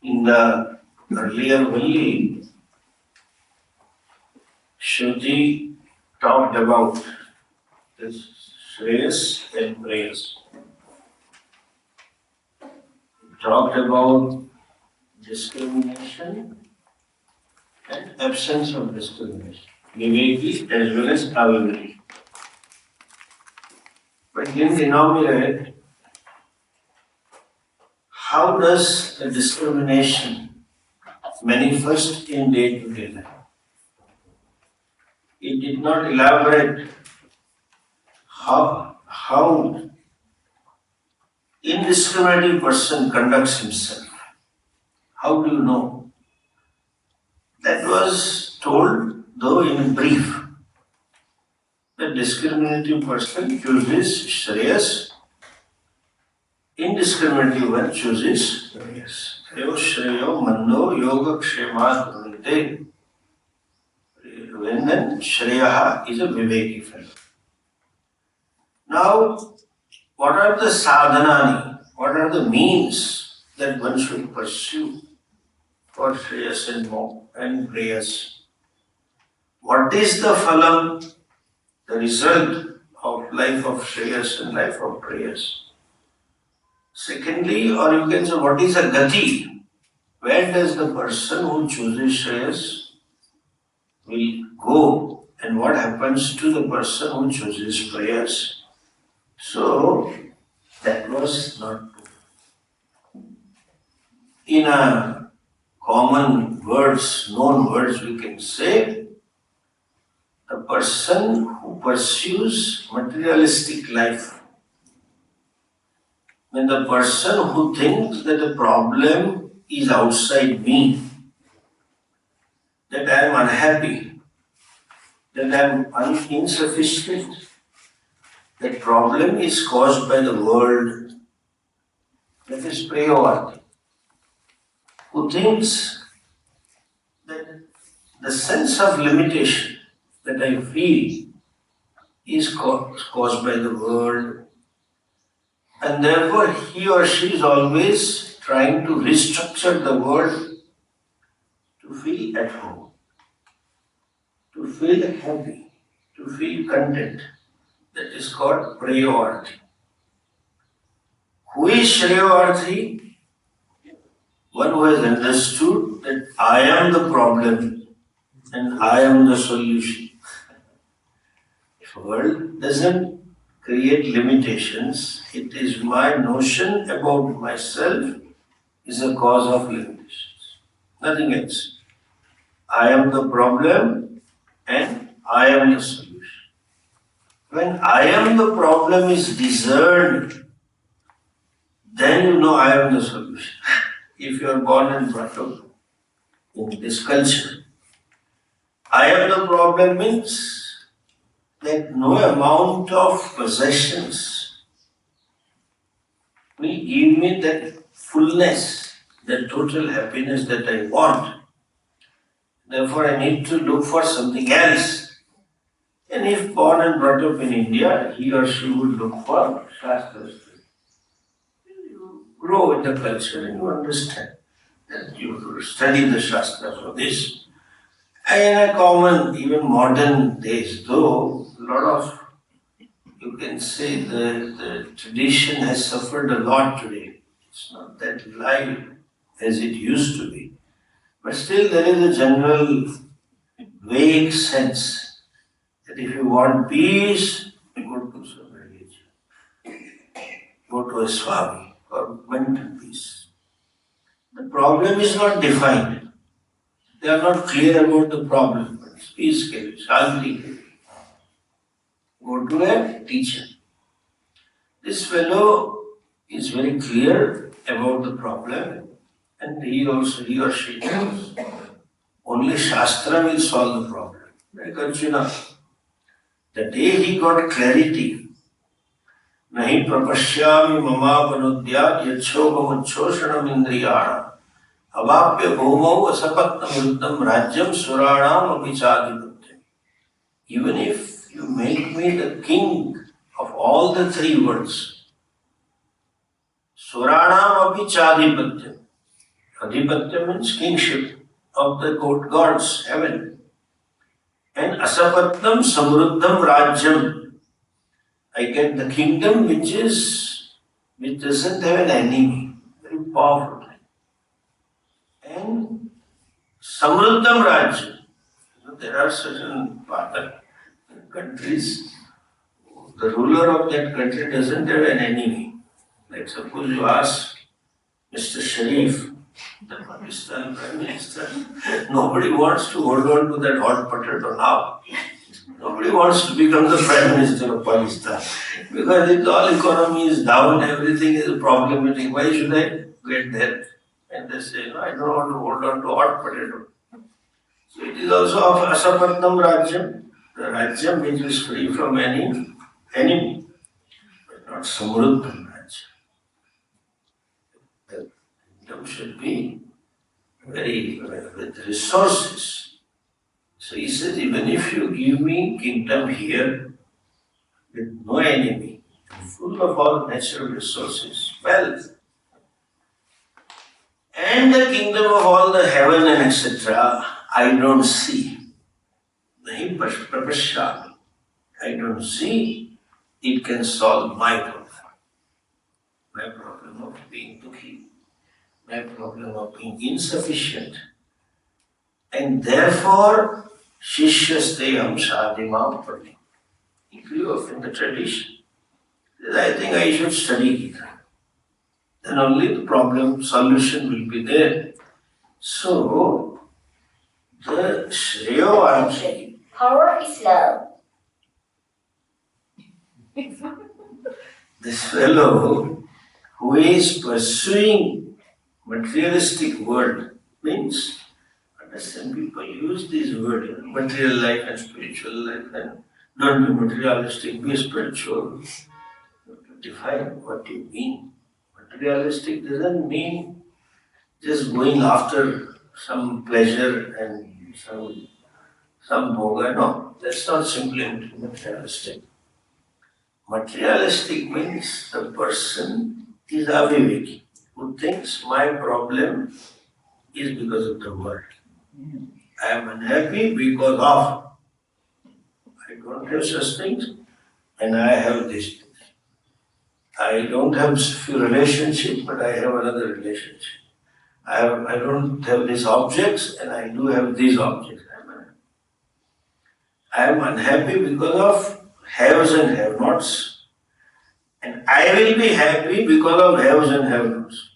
In the earlier VALLI, Shruti talked about this Shreyas and Prayas. He talked about discrimination and absence of discrimination, Viveki as well as Aviveki. But in the denominator, how does the discrimination manifest in day-to-day life? It did not elaborate how indiscriminating person conducts himself. How do you know? That was told, though in brief. The discriminating person chooses Shreyas, indiscriminating one chooses Shreyas. Shreyo Shreyo Mando Yoga Kshema Krunite. When then Shreyaha is a Viveki fellow. Now, what are the sadhanani? What are the means that one should pursue for Shreyas and Prayas? What is the phalam, the result of life of Shreyas and life of Prayas? Secondly, or you can say, what is a gati? Where does the person who chooses Shreyas will go, and what happens to the person who chooses Prayas? So, that was not true. In a common words, known words, we can say, the person who pursues materialistic life, when the person who thinks that the problem is outside me, that I am unhappy, that I am insufficient, that problem is caused by the world, that is Prayavati, who thinks that the sense of limitation that I feel is caused by the world, and therefore he or she is always trying to restructure the world to feel at home, to feel happy, to feel content. That is called Prayavarthi. Who is Shreyavarthi? One who has understood that I am the problem and I am the solution. The world doesn't create limitations. It is my notion about myself is a cause of limitations. Nothing else. I am the problem and I am the solution. When I am the problem is discerned, then you know I am the solution. If you are born and brought up in this culture, I am the problem means that no amount of possessions will give me that fullness, that total happiness that I want. Therefore, I need to look for something else. And if born and brought up in India, he or she would look for Shastras. You grow in the culture and you understand that you study the Shastras for this. And in a common, even modern days, though, a lot of, you can say, the tradition has suffered a lot today. It's not that live as it used to be. But still there is a general vague sense that if you want peace, go to some religion. Go to a Swami for mental peace. The problem is not defined. They are not clear about the problem. But peace ke liye, shanti ke liye. Go to a teacher. This fellow is very clear about the problem, and he or she knows only Shastra will solve the problem. Like Arjuna, the day he got clarity, nahi prapashyami mamapanudya yachogamachosanam indriyana avapya bhumau asapattam viruddham rajyam suranam apichadipatya. Even if you make me the king of all the three worlds, suranam apichadipatya, Adhipatya means kingship of the gods, heaven. And asapatnam samruddham rajyam. I get the kingdom which doesn't have an enemy, very powerful. And samruddham rajyam. There are certain countries, the ruler of that country doesn't have an enemy. Like suppose you ask Mr. Sharif, the Pakistan Prime Minister, nobody wants to hold on to that hot potato now. Nobody wants to become the Prime Minister of Pakistan because its all economy is down, everything is problematic. Why should I get there? And they say, no, I don't want to hold on to hot potato. So it is also of Asapatnam Rajyam, the Rajyam which is free from any enemy, but not Samruddham Rajyam. The kingdom should be very with resources. So he says, even if you give me kingdom here with no enemy, full of all natural resources, wealth, and the kingdom of all the heaven and etc., I don't see. Nahi papashya. I don't see it can solve my problem. My problem of being dukhi, my problem of being insufficient. And therefore, Shishyasteham Sadhimam Pati. He grew up in the tradition. I think I should study Gita. Then only the solution will be there. So, the Shreyo Power is love. This fellow who is pursuing materialistic world means, understand, people use this word, material life and spiritual life, and don't be materialistic, be spiritual. Define what you mean. Materialistic doesn't mean just going after some pleasure and some bhoga. No, that's not simply materialistic. Materialistic means the person is aviveki, who thinks my problem is because of the world. I am unhappy because of I don't have such things and I have these things. I don't have few relationships, but I have another relationship. I don't have these objects and I do have these objects. I am unhappy because of haves and have-nots. And I will be happy because of haves and have-nots.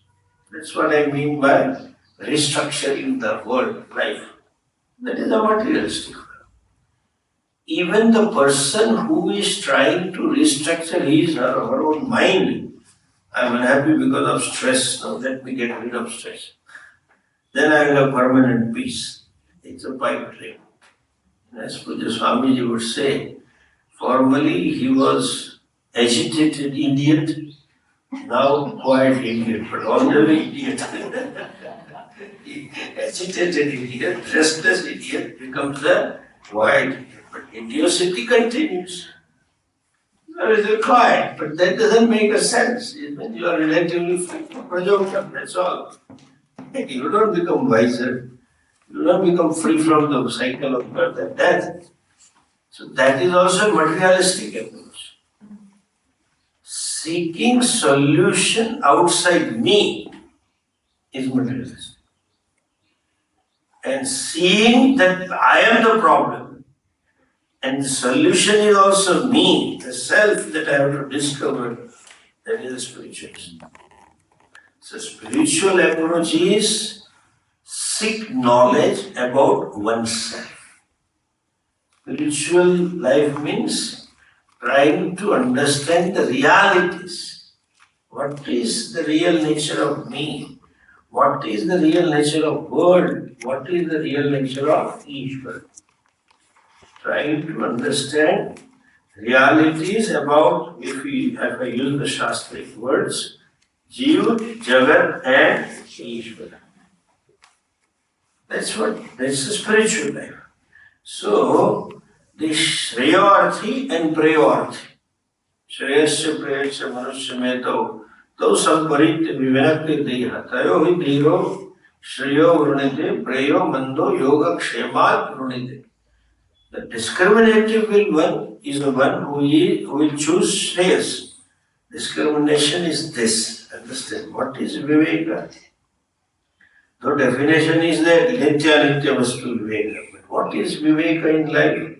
That's what I mean by restructuring the world life. That is a materialistic world. Even the person who is trying to restructure his or her own mind, I am unhappy because of stress. Now let me get rid of stress. Then I will have permanent peace. It's a pipe dream. As PUJ Swamiji would say, formerly he was agitated idiot, now quiet idiot, but already idiot. Agitated idiot, restless idiot becomes a quiet idiot. But idiocy continues. There is a quiet, but that doesn't make a sense. When you are relatively free from prajokam, that's all. You don't become wiser. You don't become free from the cycle of birth and death. So that is also a materialistic approach. Seeking solution outside me is materialistic. And seeing that I am the problem and the solution is also me, the self that I have to discover, that is spiritualism. So spiritual approach is seek knowledge about oneself. Spiritual life means trying to understand the realities. What is the real nature of me? What is the real nature of world? What is the real nature of Ishvara? Trying to understand realities about, if I use the Shastric words, Jiv, Jagat and Ishvara. That's the spiritual life. So, the Shreyaarthi and Preyaarthi. Shreyasya Preyasya Manusya Meto, to Samparit Vivinakti Deha, Tayo hi Dhiro Shreyo vrunite, preyo mando yoga kshemat vrunite. The discriminative one is the one who will choose shreyas. Discrimination is this. Understand? What is Viveka? The definition is that Nitya Vastu Viveka. But what is Viveka in life?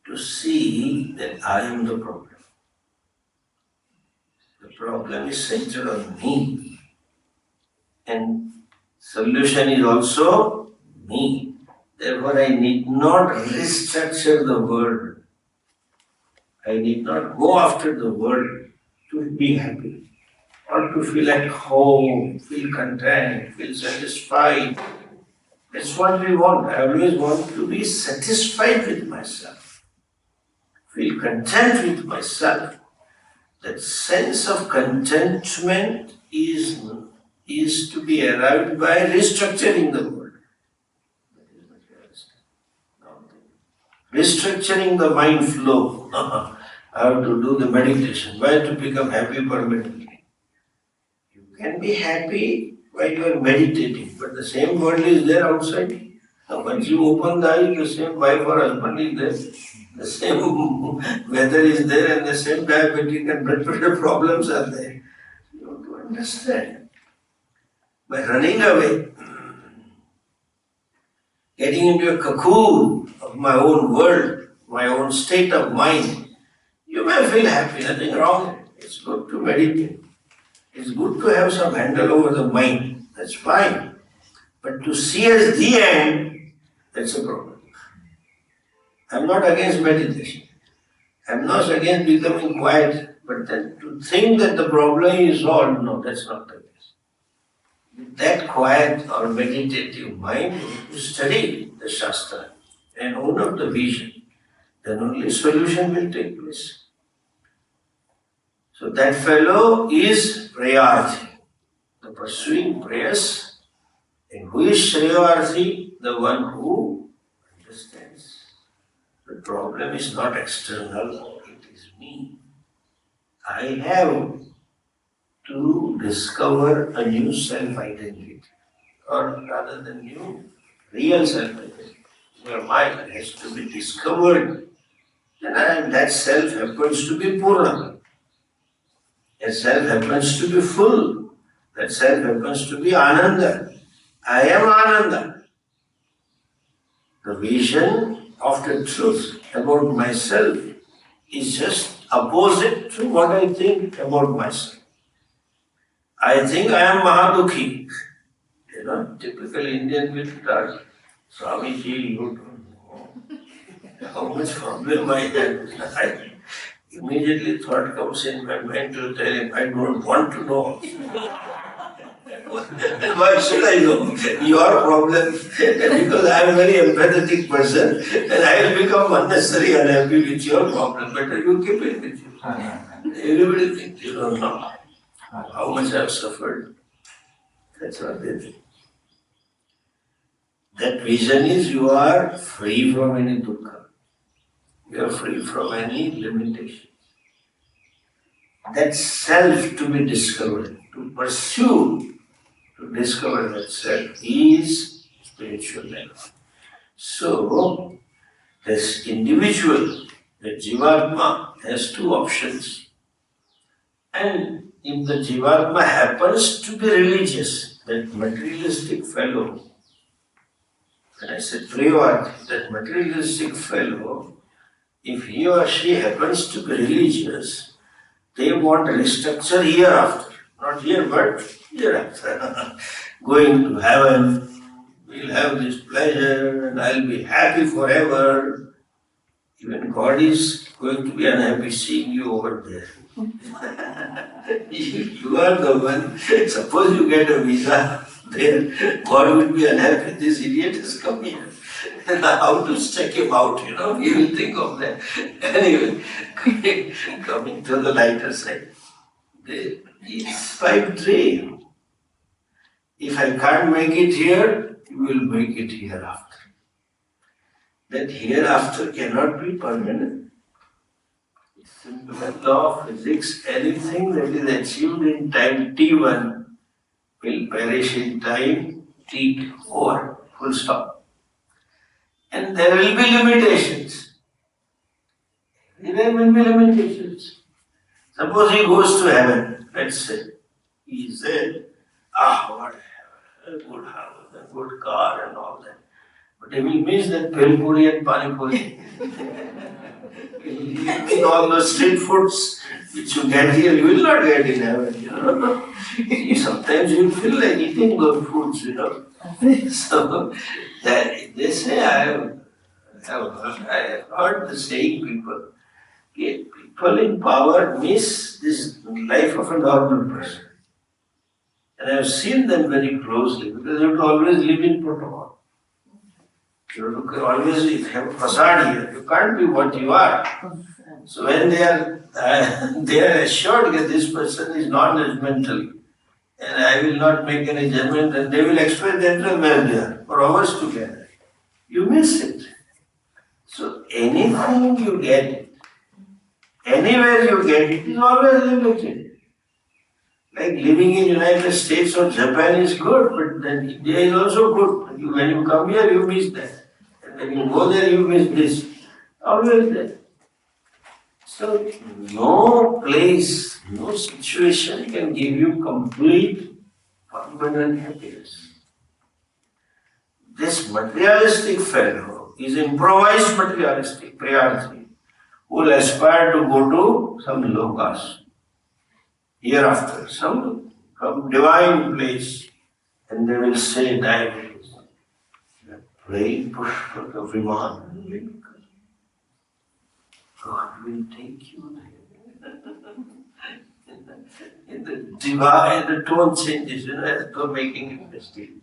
To see that I am the problem. The problem is centered on me. And solution is also me. Therefore, I need not restructure the world. I need not go after the world to be happy or to feel at home, feel content, feel satisfied. That's what we want. I always want to be satisfied with myself, feel content with myself. That sense of contentment is to be arrived by restructuring the world. Restructuring the mind flow. I have to do the meditation. Why? To become happy permanently. You can be happy while you are meditating, but the same world is there outside. Once you open the eye, the same wife or husband is there. The same weather is there and the same diabetic and blood pressure problems are there. You have to understand. By running away, getting into a cocoon of my own world, my own state of mind, you may feel happy, nothing wrong. It's good to meditate. It's good to have some handle over the mind. That's fine. But to see as the end, that's a problem. I'm not against meditation. I'm not against becoming quiet. But then to think that the problem is solved, no, that's not the case. With that quiet or meditative mind, you study the Shastra and own up the vision, then only solution will take place. So that fellow is Prayarthi, the pursuing prayers. And who is Shreyarthi? The one who understands. The problem is not external, it is me. I have to discover a new self-identity, or rather the new real self-identity. Your mind has to be discovered, and that self happens to be Purna. That self happens to be full. That self happens to be Ananda. I am Ananda. The vision of the truth about myself is just opposite to what I think about myself. I think I am Mahadukhi. Typical Indian will start, Swamiji, you don't know how much problem I have. Immediately thought comes in my mind to tell him, I don't want to know. Why should I know your problem? Because I am a very empathetic person and I will become unnecessarily unhappy with your problem. Better you keep it with you. Everybody thinks you don't know how much I have suffered. That's what they think. That vision is you are free from any dukkha. You are free from any limitation. That self to be discovered, to pursue, to discover that self is spiritual life. So, this individual, the Jivatma, has two options. And if the Jivatma happens to be religious, that materialistic fellow, when I said Prayavati, that materialistic fellow, if he or she happens to be religious, they want a restructure hereafter. Not here, but hereafter. Going to heaven, we'll have this pleasure and I'll be happy forever. Even God is going to be unhappy seeing you over there. You are the one, suppose you get a visa there, God will be unhappy, this idiot has come here. How to check him out, he will think of that. Anyway, coming to the lighter side. It's pipe dream. If I can't make it here, you will make it hereafter. That hereafter cannot be permanent. It's simple law of physics. Anything that is achieved in time t1 will perish in time complete, over, full stop. And there will be limitations. There will be limitations. Suppose he goes to heaven, let's say. He is there, what a good house, a good car and all that. But he will miss that bhel puri and pani puri. Eating all those street foods which you get here, you will not get in heaven. Sometimes you feel like eating those foods, So they say, I have heard the saying people in power miss this life of a normal person. And I have seen them very closely because you have to always live in protocol. You have to always have a facade here. You can't be what you are. So when they are assured that this person is non-judgmental and I will not make any judgment, and they will express themselves where they are for hours together. You miss it. So anything you get, anywhere you get, it is always limited. Like living in United States or Japan is good, but then India is also good. When you come here, you miss that. And when you go there, you miss this. Always there. So no place, no situation can give you complete, permanent happiness. This materialistic fellow is improvised materialistic, Priyarthi, who will aspire to go to some lokas. Hereafter, some divine place, and they will say, diamonds, praying Pushpa of Viman. God will take you there. In the divine, the tone changes, as though making a mistake.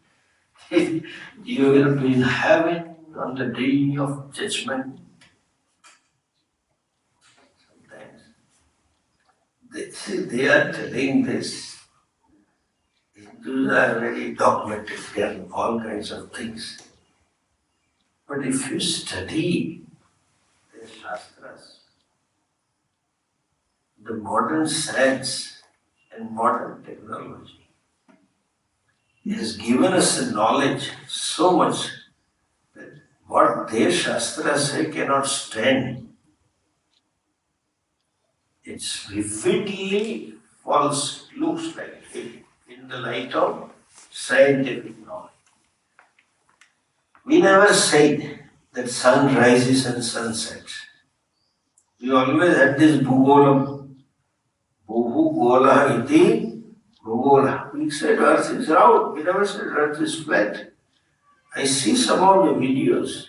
You will be in heaven on the day of judgment. They are telling this. Hindus are very dogmatic, they are all kinds of things. But if you study the Shastras, the modern science and modern technology has given us a knowledge so much that what their Shastras say cannot stand. It's vividly false, looks like it in the light of scientific knowledge. We never said that sun rises and sun sets. We always had this bhugola, bhuhu gola iti bhugola. We said earth is round, we never said earth is flat. I see some of the videos.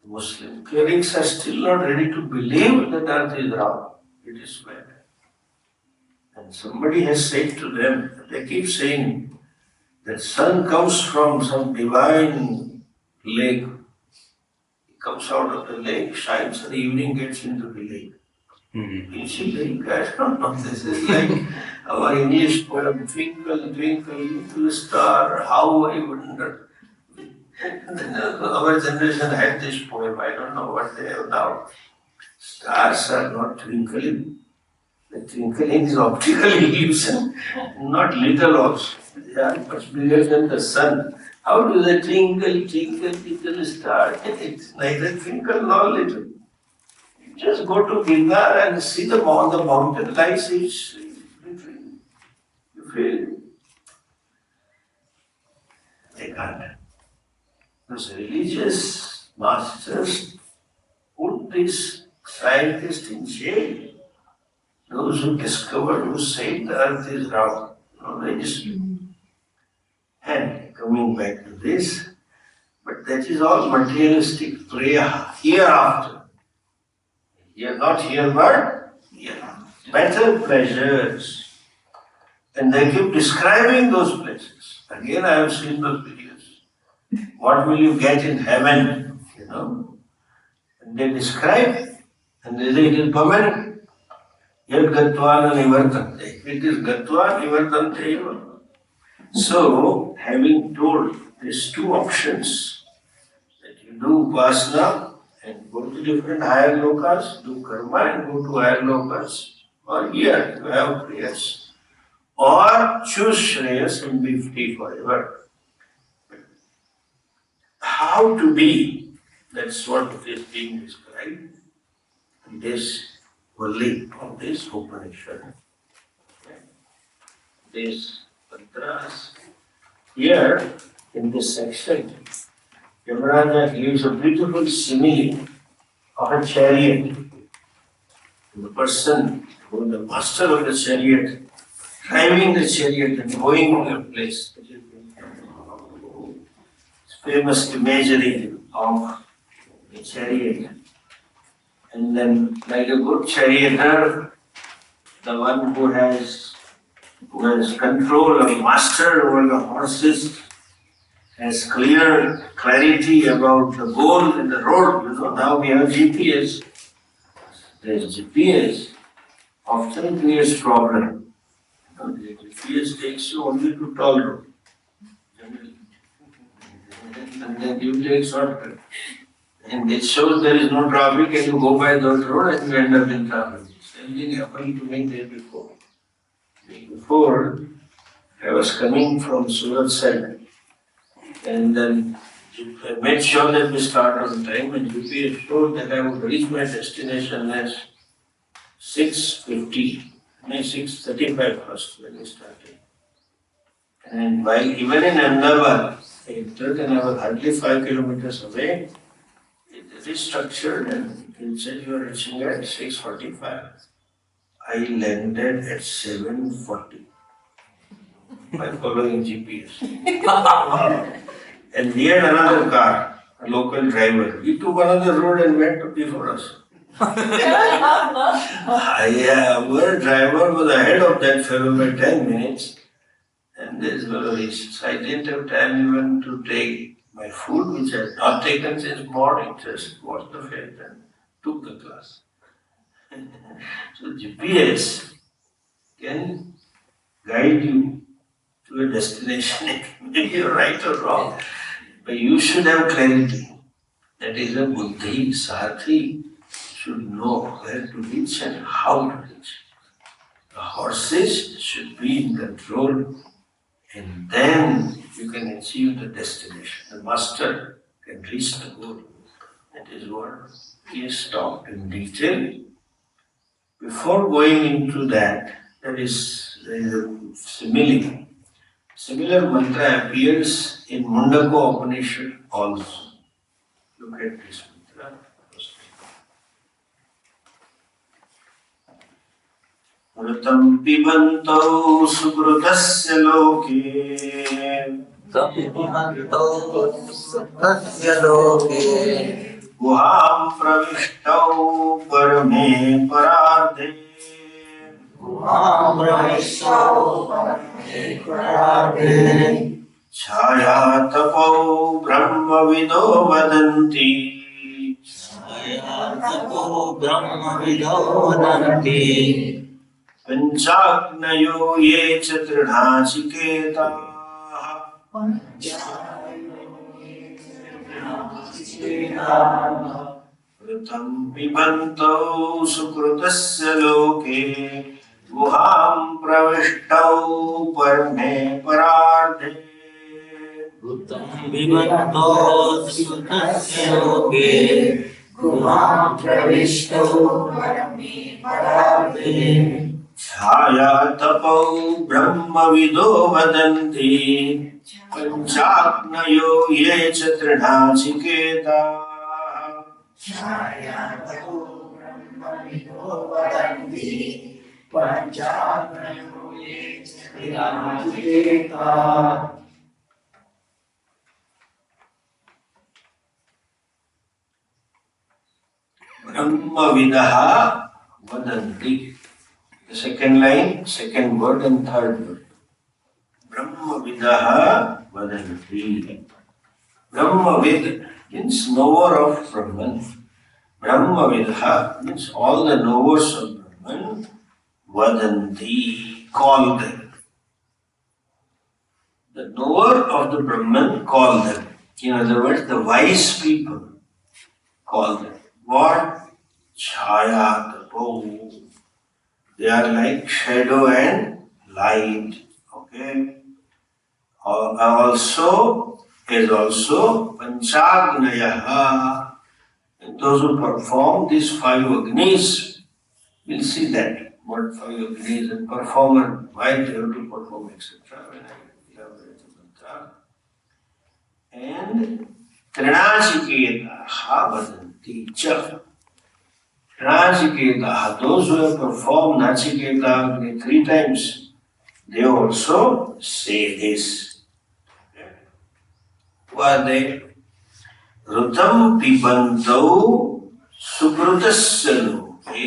Muslim clerics are still not ready to believe that earth is round. It is flat. And somebody has said to them, they keep saying that sun comes from some divine lake. It comes out of the lake, shines in the evening, gets into the lake. I don't know, this is like our English poem, twinkle, twinkle, little star, how I wonder. Our generation had this poem, I don't know what they have now. Stars are not twinkling. The twinkling is optical illusion, not little also. They are much bigger than the sun. How do they twinkle, twinkle, little star? It's neither twinkle nor little. You just go to Ganga and see the mountain lights, it's literally, you feel they can't. Those religious masters put this scientists in jail. Those who discovered, who said the earth is round. They just. And coming back to this, but that is all materialistic prayer hereafter. Here, not here, but here. Better pleasures. And they keep describing those places. Again, I have seen those videos. What will you get in heaven? And they describe. And they say it is permanent. Yet Gatvana Nivartante. It is Gatva Nivartante. So, having told these two options, that you do Upasana and go to different higher lokas, do karma and go to higher lokas, or here you have prayers, or choose Shreyas and be free forever. how to be. That's what is being described in this VALLI of this Upanishad. These mantras. Here, in this section, Yamaraja gives a beautiful simile of a chariot. The person who is the master of the chariot, driving the chariot and going to a place. Famous imagery of a chariot. And then, like a good charioteer, the one who has control or master over the horses, has clarity about the goal and the road. Now we have GPS. There's GPS often creates problem. The GPS takes you only to toll road. And then you take shortcut. And it shows there is no traffic and you go by those road and you end up in traffic. Same thing happened to me day before. Before, I was coming from Surat side, and then I made sure that we start on time, and GPS showed that I would reach my destination as 6:50, 6:35 first when we started. And while even in Ahmedabad, I entered and I was hardly 5 kilometers away. It is restructured and it said you are reaching at 6:45. I landed at 7:40 by following GPS. And we had another car, a local driver. He took another road and went before us. Our driver was ahead of that fellow by 10 minutes. And this fellow reached. So I didn't have time even to take my food, which I had not taken since morning. Just watched the fate and took the class. So GPS can guide you to a destination. It may be right or wrong, but you should have clarity. That is a buddhi, sarthi should know where to reach and how to reach. The horses should be in control, and then you can achieve the destination. The master can reach the goal. That is what he has talked in detail. Before going into that, there is a simile. Similar mantra appears in Mundaka Upanishad also. Look at this mantra. Mritam pibantau sukratasya loke. Guham pravishtav parame parardhe. Chaya tapo brahma vido vadanti. Panchagnayo ye chatridhachiketa. Pratham pibantau sukrutasya loke. Guham pravishtav parme parardhe. Chaya tapo brahma vido vadanti. Panchagnayo ye chatridhachiketa. Brahma vidaha vadanti. The second line, second word and third word. Brahma vidaha vadanti. Brahma vid means knower of Brahman. Brahma vidaha means all the knowers of Brahman. Vadanti, call them. The knower of the Brahman, call them. In other words, the wise people call them. What? Chaya tapo. They are like shadow and light. Okay. Also, is also Panchagnayaha. And those who perform these 5 Agnis will see that what 5 Agnis and performer, why they have to perform, etc. When I elaborate the mantra. And Trinachiketaha vadanti cha. Trinachiketaha, those who have performed Nachiketa 3 times, they also say this. Who are they? Rutam pibantau sukrutasya loke.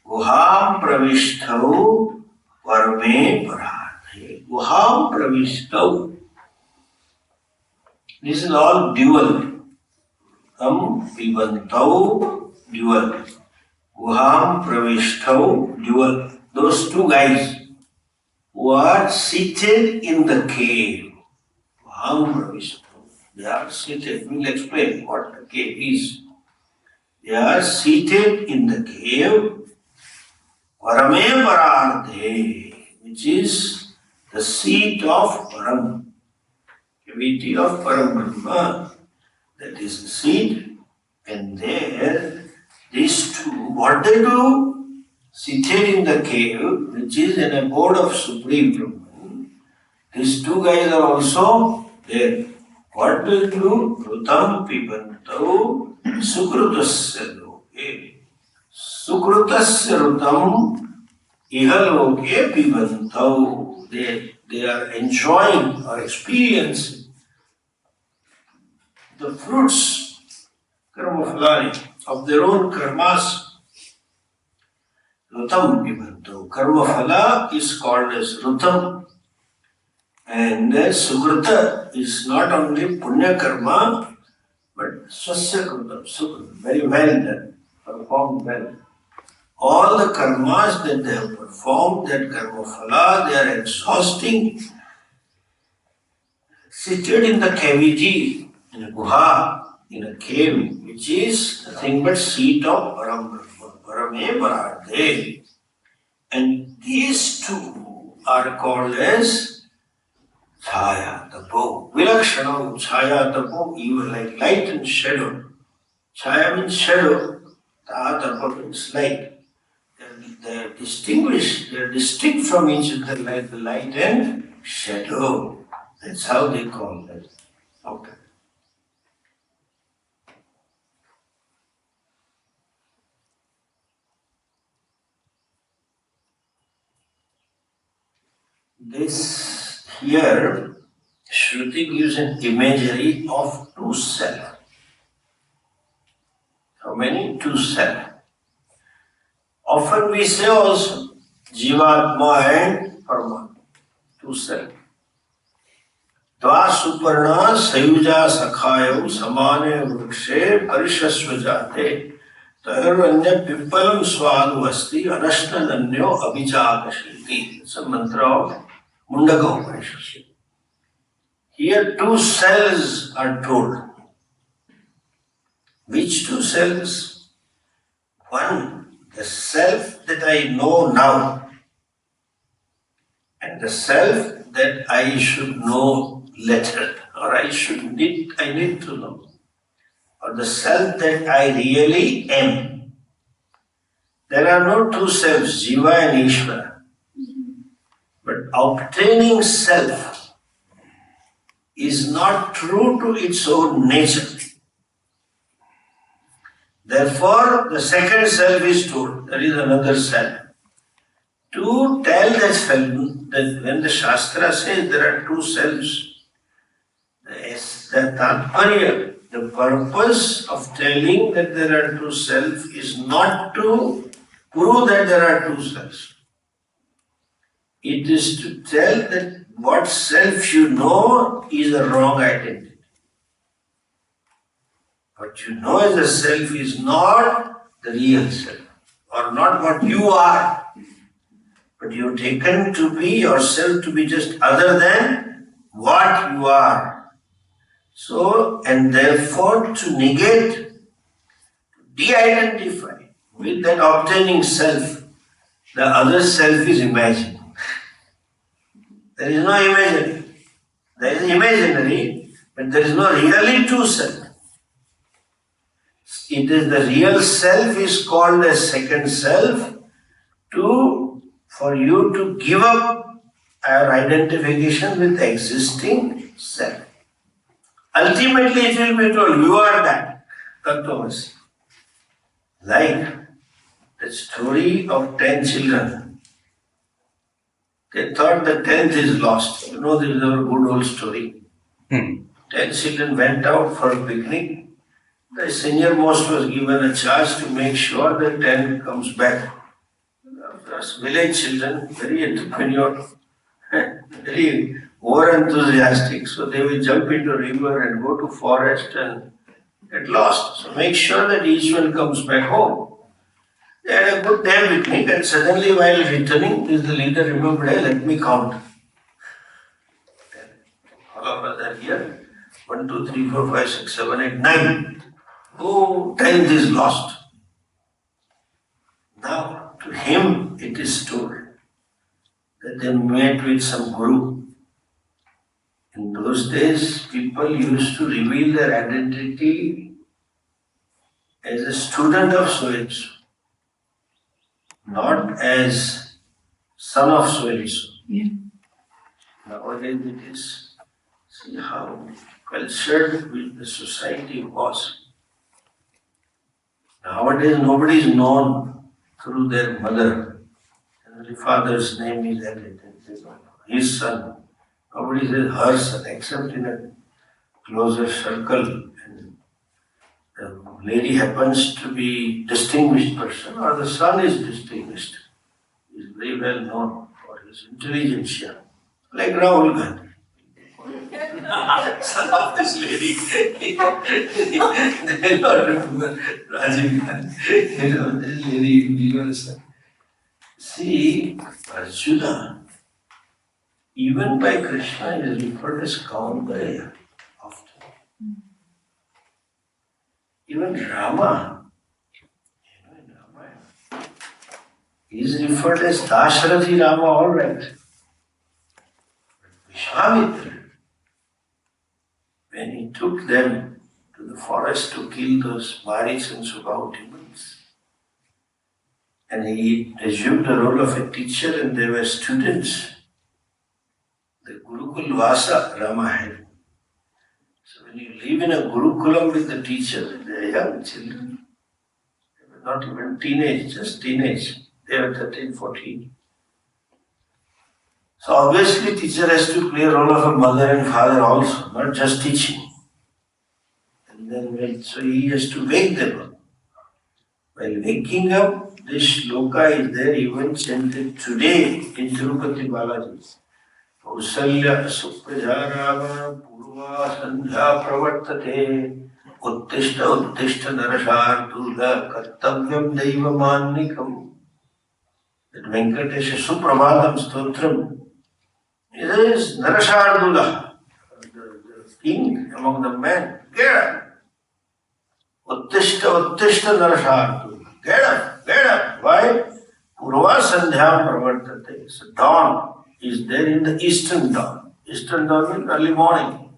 Guham pravishtau varme paradhe. Guham pravishtau. This is all dual. Pibantau, dual. Guham pravishtau, dual. Those 2 guys who are seated in the cave. They are seated. We will explain what the cave is. They are seated in the cave, Parame Parardhe, which is the seat of Param, cavity of Param Brahma. That is the seat. And there, these 2, what they do? Seated in the cave, which is an abode of Supreme Brahman. These 2 guys are also there. What do you do? Rutam pibantau sukrutasya loke. Sukrutasya rutam ihaloke pibantau. They are enjoying or experiencing the fruits, karma phalani, of their own karmas. Rutam pibantau. Karma phala is called as rutam. And Sukruta is not only Punya Karma, but Swasya Krutam, Sukruta, very well done, performed well. All the karmas that they have performed, that Karma Phala, they are exhausting, seated in the cavity, in a guha, in a cave, which is nothing but seat of Param Brahma, Parame Parardhe. And these 2 are called as Chaya, tapo. Vilakshana, Chaya, tapo, even like light and shadow. Chaya means shadow, tapo means light. They are distinguished, they are distinct from each other like the light and shadow. That's how they call that. Okay. This here, Shruti gives an imagery of 2 self. How many? 2 self. Often we say also Jivatma and Paramatma, 2 self. Dva suparna sayuja sakhayam samane vrukshe parishasva jate tairvanya pippalam swadu asti anashna nanyo abhijakashiti. It's a mantra of Mundaka Upanishad. Here 2 cells are told. Which 2 cells? One, the self that I know now, and the self that I should know later, or I need to know, or the self that I really am. There are no 2 selves, Jiva and Ishvara. But obtaining self is not true to its own nature. Therefore, the second self is told, there is another self. To tell that self, that when the Shastra says there are 2 selves, the purpose of telling that there are 2 selves is not to prove that there are 2 selves. It is to tell that what self you know is a wrong identity. What you know as a self is not the real self, or not what you are. But you have taken to be yourself to be just other than what you are. So, and therefore to negate, de-identify with that obtaining self, the other self is imagined. There is no imaginary. There is imaginary, but there is no really true self. It is the real self is called as second self for you to give up our identification with existing self. Ultimately it will be told, you are that. Kathopanishad. Like the story of 10 children. They thought the 10th is lost. You know, this is our good old story. 10 children went out for a picnic. The senior most was given a charge to make sure that 10 comes back. Us village children, very entrepreneurial, very over-enthusiastic. So they will jump into a river and go to forest and get lost. So make sure that each one comes back home. They had a good day picnic and suddenly while returning, the leader remembered, hey, let me count. All of us are here. 1, 2, 3, 4, 5, 6, 7, 8, 9. Oh, 10th is lost. Now, to him it is told that they met with some guru. In those days, people used to reveal their identity as a student of so-and-so, not as son of so-and-so. Yeah. Nowadays it is, see how cultured the society was. Nowadays nobody is known through their mother. And the father's name is added. His son. Nobody says her son, except in a closer circle. And the lady happens to be distinguished person, or the son is distinguished. He is very well known for his intelligence. Like Rahul Gandhi. Son of this lady. They don't remember Rajiv Gandhi. You know, this lady, you understand. See, Arjuna, even by Krishna, is referred as Kaunteya often. Even Rama, in Ramayana, is referred as Dasharathi Rama, all right. Vishwamitra, when he took them to the forest to kill those Maris and Subhahu demons, and he assumed the role of a teacher and they were students, the Gurukul Vasa Rama had. So when you live in a Gurukulam with the teacher, they are young children. They were not even teenage, just teenage. They were 13, 14. So obviously teacher has to play a role of a mother and father also, not just teaching. And then so he has to wake them up. While waking up, this shloka is there even chanted today in Tirupati Balaji. Kausalya suprajarama purva sandhya pravartate uttishta uttishta narashartula kartavyam daiva mannikam. That Venkatesha Suprabhatam Stotram is Narashardula, the king among the men. Get up! Uttishta uttishta narashardula. Get up! Why? Purva sandhyam pravartate. So dawn is there in the eastern dawn. Eastern dawn means early morning.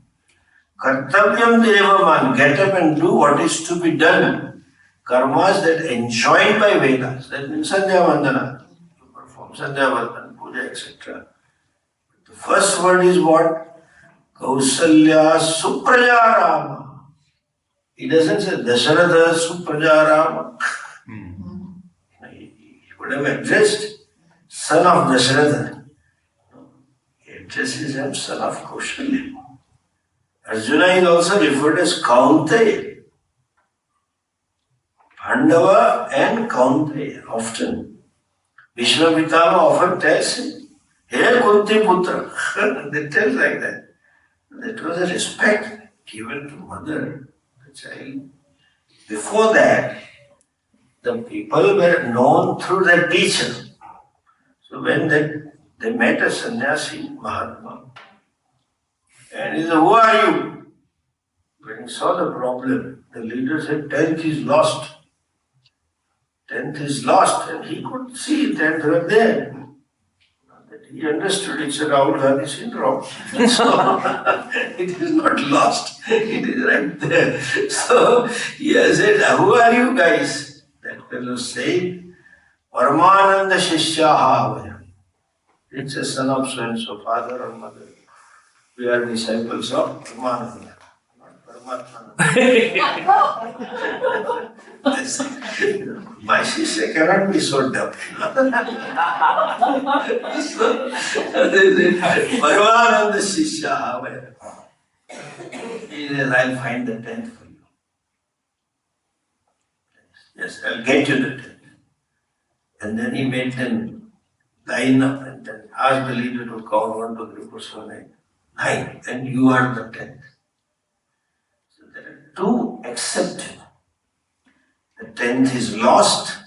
Kartavyam deva man. Get up and do what is to be done. Karmas that enjoined by Vedas. That means Sandhya Vandana. Sandhya Vandana, Puja, etc. The first word is what? Kausalya Suprajarama. He doesn't say Dasharatha Suprajarama. He would have addressed son of Dasharatha. He addresses him son of Kaushalya. Arjuna is also referred as Kaunteya. Pandava and Kaunteya often. Vishwamitra often tells him, Hey Kunti Putra. They tell like that. That was a respect given to mother, the child. Before that, the people were known through their teacher. So when they met a sannyasi, Mahatma, and he said, who are you? When he saw the problem, the leader said, 10th is lost. 10th is lost, and he could see 10th right there. Not that he He understood it's a Rahul Gandhi syndrome. So it is not lost, it is right there. So he has said, who are you guys? That fellow said, Paramananda Shishyaha. It's a son of so and so, father or mother. We are disciples of Paramananda, not Paramatma. My sister cannot be so dumb. Paramananda Shishyaha. He says, I'll find the tent for you. Yes, I'll get you the tent. And then he made them line up and then asked the leader to count 1, 2, 3, 4, 7, 8, 9. And you are the 10th. So there are two accepted. The 10th is lost.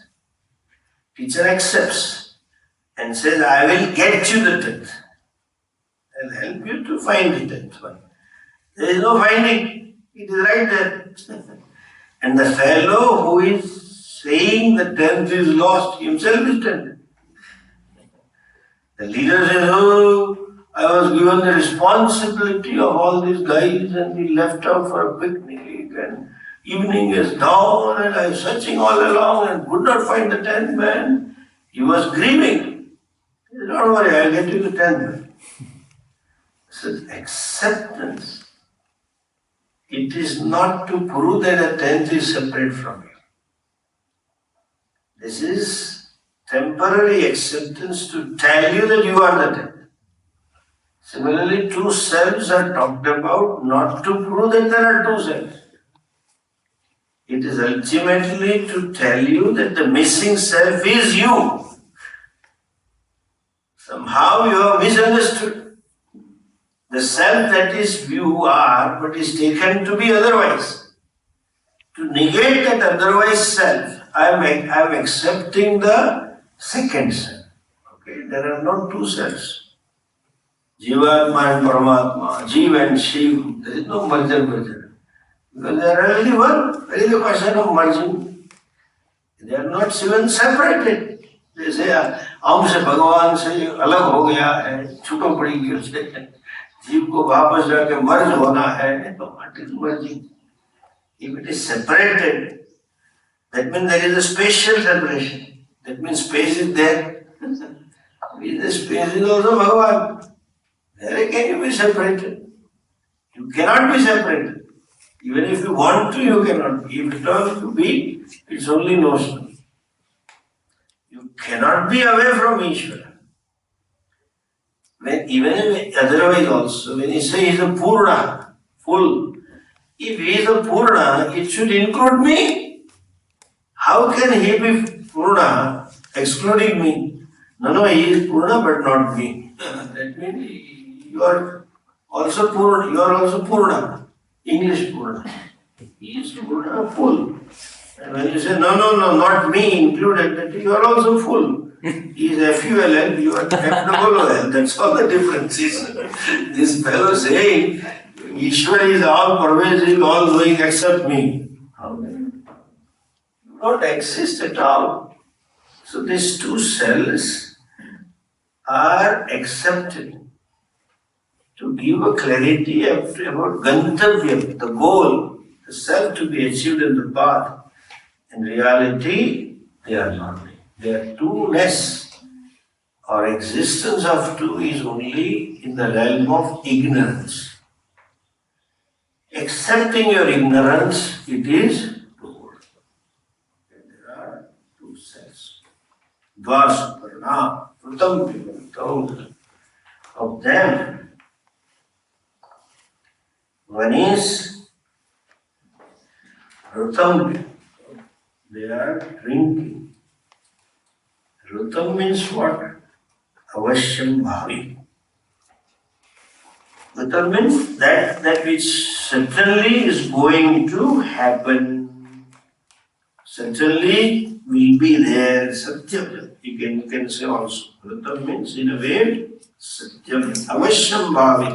Teacher accepts and says, I will get you the 10th. I'll help you to find the 10th one. There is no finding. It is right there. And the fellow who is saying the 10th is lost, himself is 10th. The leader says, oh, I was given the responsibility of all these guys and we left out for a picnic and evening is down and I was searching all along and could not find the 10th man. He was grieving. He said, don't worry, I'll get you the 10th man. This is acceptance. It is not to prove that the 10th is separate from you. This is temporary acceptance to tell you that you are the 10th. Similarly, two selves are talked about not to prove that there are two selves. It is ultimately to tell you that the missing self is you. Somehow you have misunderstood. The self that is you are, but is taken to be otherwise. To negate that otherwise self, I am accepting the second self. Okay, there are no two selves. Jivatma and Paramatma, Jiva and Shiv, there is no merger. Because they are only one. There is a question of merging. They are not even separated. They say, हमसे भगवान से अलग हो गया है, छूटो पड़ी उससे, जीव को वापस जाके मर्ज होना है, तो what is merging? If it is separated, that means there is a spatial separation. That means space is there. The space is also Bhagavan. Where can you be separated? You cannot be separated. Even if you want to, you cannot be. If it wants to be, it's only notional. You cannot be away from Ishvara. Even if otherwise also, when you say he is a Purna, full, if he is a Purna, it should include me. How can he be Purna excluding me? No, he is Purna but not me. That means you are also Purna. English Purna. He is Purna, full. And when you say, no, not me included, that you are also full. He is FULL, you are FOOL. That's all the difference is. This fellow saying, Ishwar is all pervasive, all knowing except me. How can you not exist at all? So these two cells are accepted to give a clarity about Gantavya, the goal, the self to be achieved in the path. In reality, they are not. They are two-ness. Our existence of two is only in the realm of ignorance. Accepting your ignorance, it is two. There are two cells. Dvarsuparna, Rutam Pivantam. Of them, one is Rutam. They are drinking. Rutam means what? Avashyam bhavi. Rutam means that which certainly is going to happen. Certainly will be there. Satyam. You can say also. Rutam means in a way, Satyam. Avashyam bhavi.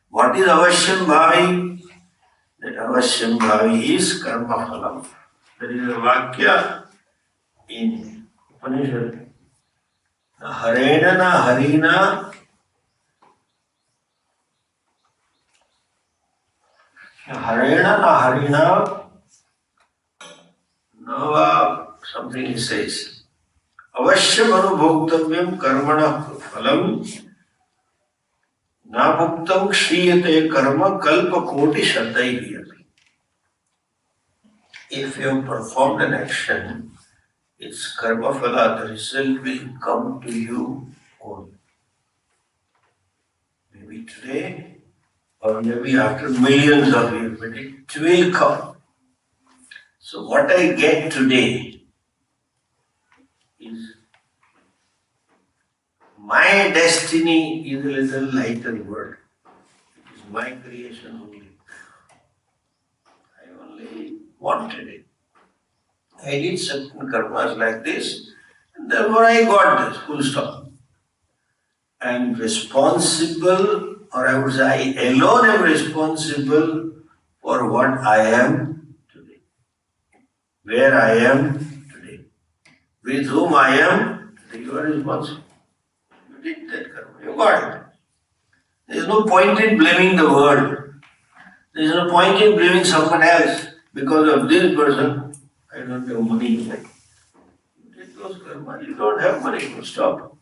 What is Avashyam bhavi? That Avashyam bhavi is karma phalam. There is a vakya in Upanishad. The Harena na Harina, Nava, something he says. Avashyam anubhoktavyam karmana phalam nabhuktam kshiyate karma kalpa koti shaddai. If you have performed an action, its karma phala, the result will come to you only. Maybe today, or maybe after millions of years, but it will come. So what I get today is my destiny is a little lighter word. It is my creation only. I only wanted it. I did certain karmas like this, and therefore I got this, full stop. I am responsible, or I would say I alone am responsible for what I am today, where I am today, with whom I am today. You are responsible. You did that karma, you got it. There is no point in blaming the world. There is no point in blaming someone else because of this person. I don't have money. You did those karma, you don't have money, full stop.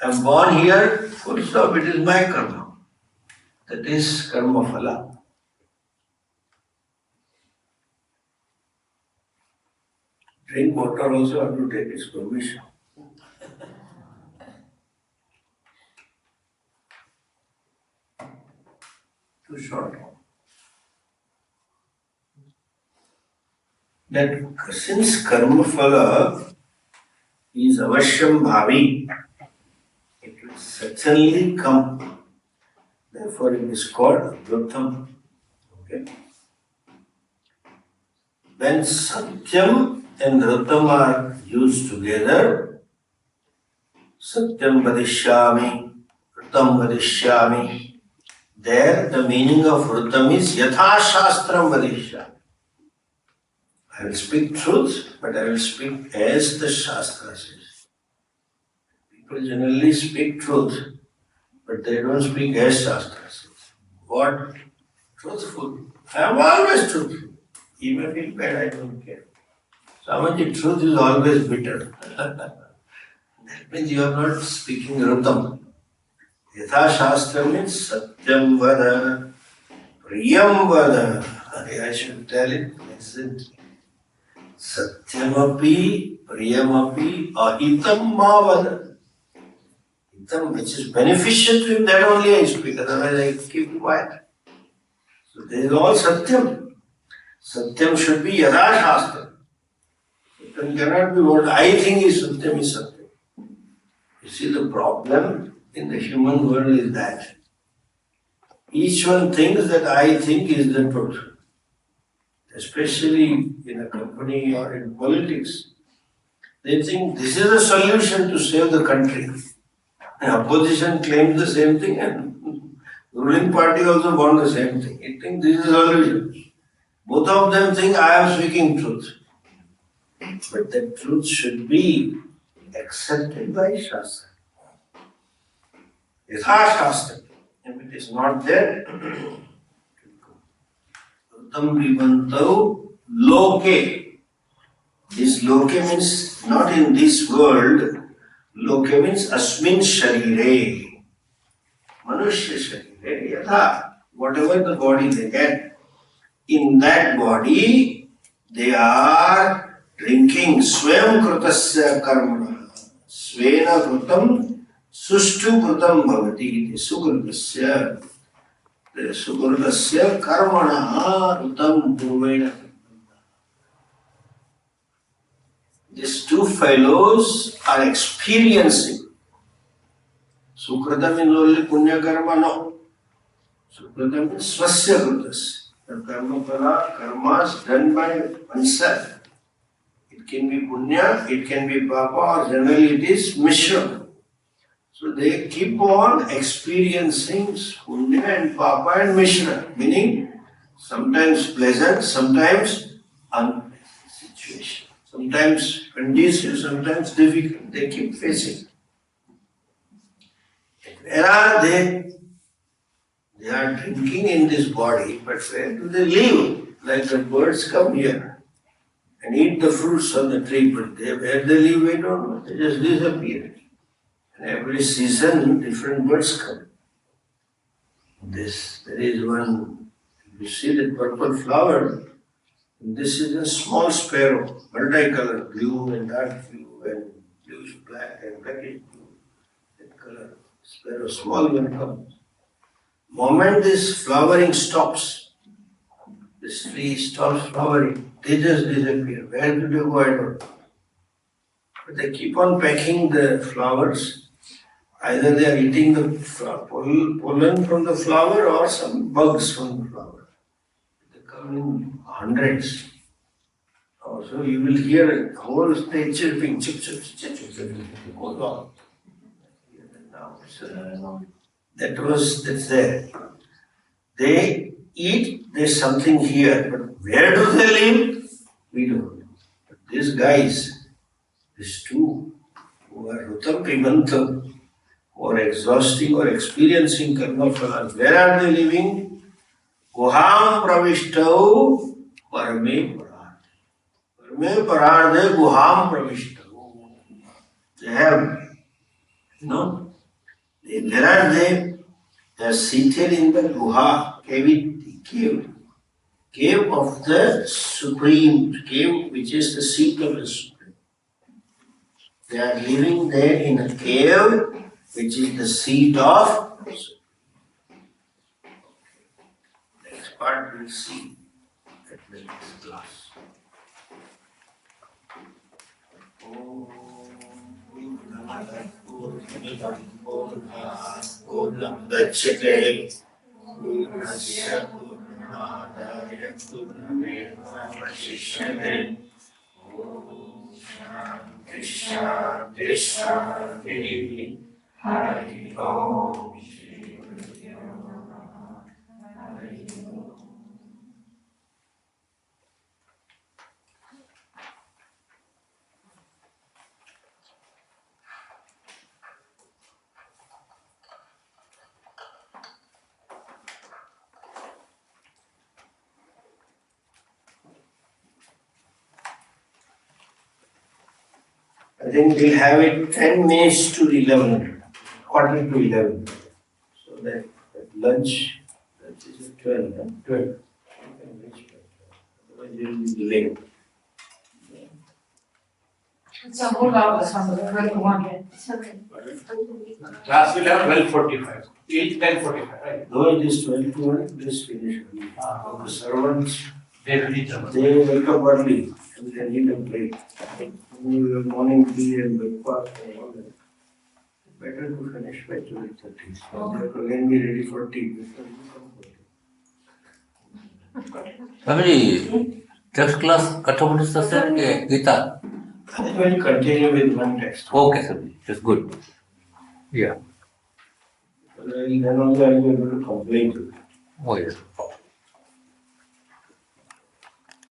I am born here, full stop, it is my karma. That is karma phala. Drink water also have to take its permission. Too short. That since karma phala is avashyam bhavi, it will certainly come. Therefore it is called Vrutam. Okay? When Satyam and Vrutam are used together, Satyam vadishyami, Vrutam vadishyami, there the meaning of Vrutam is Yatha Shastram vadishyami. I will speak truth, but I will speak as the Shastra says. People generally speak truth, but they don't speak as Shastra says. What? Truthful. I am always truthful. Even if bad, I don't care. Swamiji, truth is always bitter. That means you are not speaking Rutam. Yatha Shastra means Satyam Vada, Priyam Vada. I should tell it pleasantly. Satyamapi, Priyamapi, Ahitam Mavada. Hitam, which is beneficial to him, that only I speak, otherwise I keep quiet. So there is all Satyam. Satyam should be Yada Shastra. Satyam cannot be what I think is Satyam. You see, the problem in the human world is that each one thinks that I think is the truth. Especially in a company or in politics, they think this is a solution to save the country. The opposition claims the same thing and the ruling party also want the same thing. They think this is a solution. Both of them think I am speaking truth. But that truth should be accepted by Shastra. It's our Shastra. If it is not there, Tam Vibantau Loke. This Loke means not in this world. Loke means Asmin Sharire. Manushya Sharire. Yatha. Whatever the body they get, in that body they are drinking Swam Krutasya Karmana. Svena Krutam Sushtu Krutam Bhavati. Sukrutasya. Sukrutasya Karmana Krutam Purvena. These two fellows are experiencing. Sukrata means only Punya Karma, no. Sukrata means Swasya Krutasya. The karma phala, karmas done by oneself. It can be punya, it can be papa, or generally it is mishra. So they keep on experiencing punya and papa and mishra, meaning sometimes pleasant, sometimes unpleasant situation. Sometimes conducive, sometimes difficult. They keep facing. Where are they? They are drinking in this body, but where do they live? Like the birds come here and eat the fruits on the tree, but where they live, we don't know. They just disappear. And every season, different birds come. There is one, you see that purple flower, this is a small sparrow, multicolored, blue and dark blue and bluish black and blackish blue, that color. Sparrow, small one comes. Moment this flowering stops, this tree stops flowering, they just disappear. Where do they go? I don't know. But they keep on pecking the flowers. Either they are eating the pollen from the flower or some bugs from the flower. They come in hundreds. Also, you will hear a whole stage chirping, chip, chip, chip, chip, chip, goes on. That's there. They eat, there's something here, but where do they live? We don't know. But these guys, these two, who are Rutam Pibantam, who are exhausting or experiencing karma phalas, where are they living? Guham pravishtav parame parade. Parame parade guham pravishtav. They have, where are they? They are seated in the guha, cave of the Supreme, cave which is the seat of the Supreme. They are living there in a cave which is the seat of the Supreme. Next part we'll see at the next class. I think we'll have it 10 minutes to 11, quarter to 11. So that at lunch is at 12, huh? 12. Otherwise we will be delayed. So hold on, one. Class will have 12:45. Each 10:45, right? Though it is 12 to 1, this finish. The servants, They will each other. they wake up early and they need a break. Morning tea and breakfast and all that. Better to finish by 12:30. So they will again be ready for tea. Swamiji, next class Kathopanishad ke Gita? I will continue with one text. Okay, Swamiji, that's good. Yeah. Then only I will be able to complain to you. Oh yes.